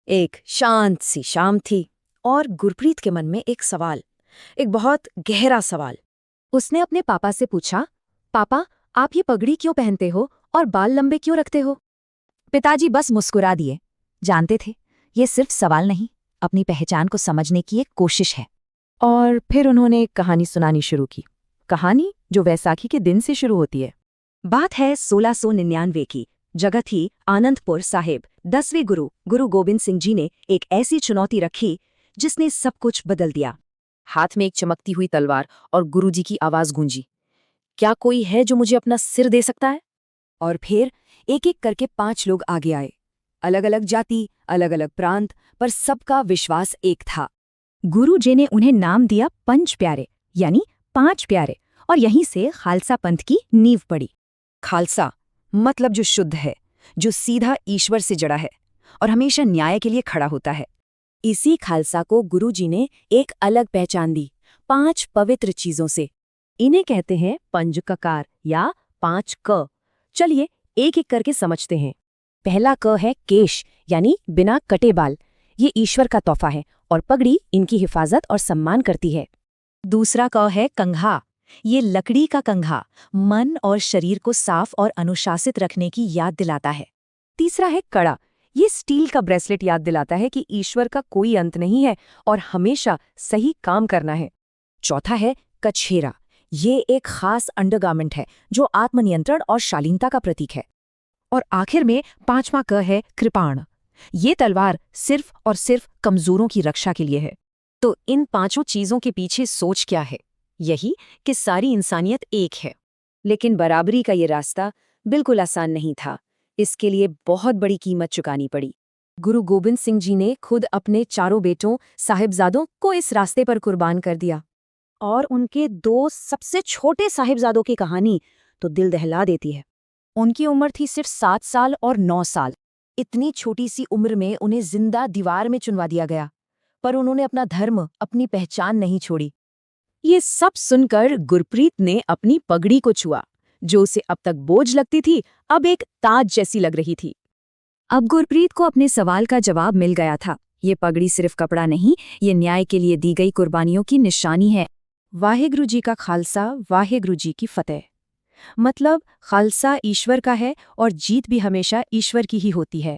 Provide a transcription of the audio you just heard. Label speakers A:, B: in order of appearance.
A: एक शांत सी शाम थी और गुरप्रीत के मन में एक सवाल, एक बहुत गहरा सवाल।
B: उसने अपने पापा से पूछा, पापा, आप ये पगड़ी क्यों पहनते हो और बाल लंबे क्यों रखते हो? पिताजी बस मुस्कुरा दिए। जानते थे, ये सिर्फ सवाल नहीं, अपनी पहचान को समझने की एक कोशिश है।
A: और फिर उन्होंने एक कहानी सुनानी शुरू की, कहानी जो वैसाखी के दिन से शुरू होती है।
B: बात है 1699 की। जगह थी आनंदपुर साहिब। 10वें गुरु गोबिंद सिंह जी ने एक ऐसी चुनौती रखी जिसने सब कुछ बदल दिया।
A: हाथ में एक चमकती हुई तलवार और गुरुजी की आवाज गूंजी, क्या कोई है जो मुझे अपना सिर दे सकता है?
B: और फिर एक एक करके 5 लोग आगे आए। अलग अलग जाति, अलग अलग प्रांत, पर सबका विश्वास एक था। गुरु जी ने उन्हें नाम दिया पंच प्यारे, यानी 5 प्यारे, और यहीं से खालसा पंथ की नींव पड़ी। खालसा मतलब जो शुद्ध है, जो सीधा ईश्वर से जड़ा है और हमेशा न्याय के लिए खड़ा होता है। इसी खालसा को गुरु जी ने एक अलग पहचान दी, 5 पवित्र चीजों से। इन्हें कहते हैं पंचककार या 5 क। चलिए एक एक करके समझते हैं। पहला क है केश, यानी बिना कटे बाल। ये ईश्वर का तोहफा है और पगड़ी इनकी हिफाजत और सम्मान करती है। दूसरा क है कंघा। ये लकड़ी का कंघा मन और शरीर को साफ और अनुशासित रखने की याद दिलाता है। तीसरा है कड़ा। ये स्टील का ब्रेसलेट याद दिलाता है कि ईश्वर का कोई अंत नहीं है और हमेशा सही काम करना है। चौथा है कछेरा। ये एक खास अंडरगारमेंट है जो आत्मनियंत्रण और शालीनता का प्रतीक है। और आखिर में 5वां क है कृपाण। ये तलवार सिर्फ और सिर्फ कमजोरों की रक्षा के लिए है। तो इन 5 चीजों के पीछे सोच क्या है? यही कि सारी इंसानियत एक है। लेकिन बराबरी का ये रास्ता बिल्कुल आसान नहीं था। इसके लिए बहुत बड़ी कीमत चुकानी पड़ी। गुरु गोबिंद सिंह जी ने खुद अपने 4 बेटों साहिबजादों को इस रास्ते पर कुर्बान कर दिया। और उनके 2 सबसे छोटे साहिबजादों की कहानी तो दिल दहला देती है। उनकी उम्र थी सिर्फ 7 साल और 9 साल। इतनी छोटी सी उम्र में उन्हें जिंदा दीवार में चुनवा दिया गया, पर उन्होंने अपना धर्म, अपनी पहचान नहीं छोड़ी। ये सब सुनकर गुरप्रीत ने अपनी पगड़ी को छुआ, जो उसे अब तक बोझ लगती थी, अब एक ताज जैसी लग रही थी। अब गुरप्रीत को अपने सवाल का जवाब मिल गया था। ये पगड़ी सिर्फ कपड़ा नहीं, ये न्याय के लिए दी गई कुर्बानियों की निशानी है। वाहेगुरु जी का खालसा, वाहेगुरु जी की फतेह। मतलब खालसा ईश्वर का है और जीत भी हमेशा ईश्वर की ही होती है।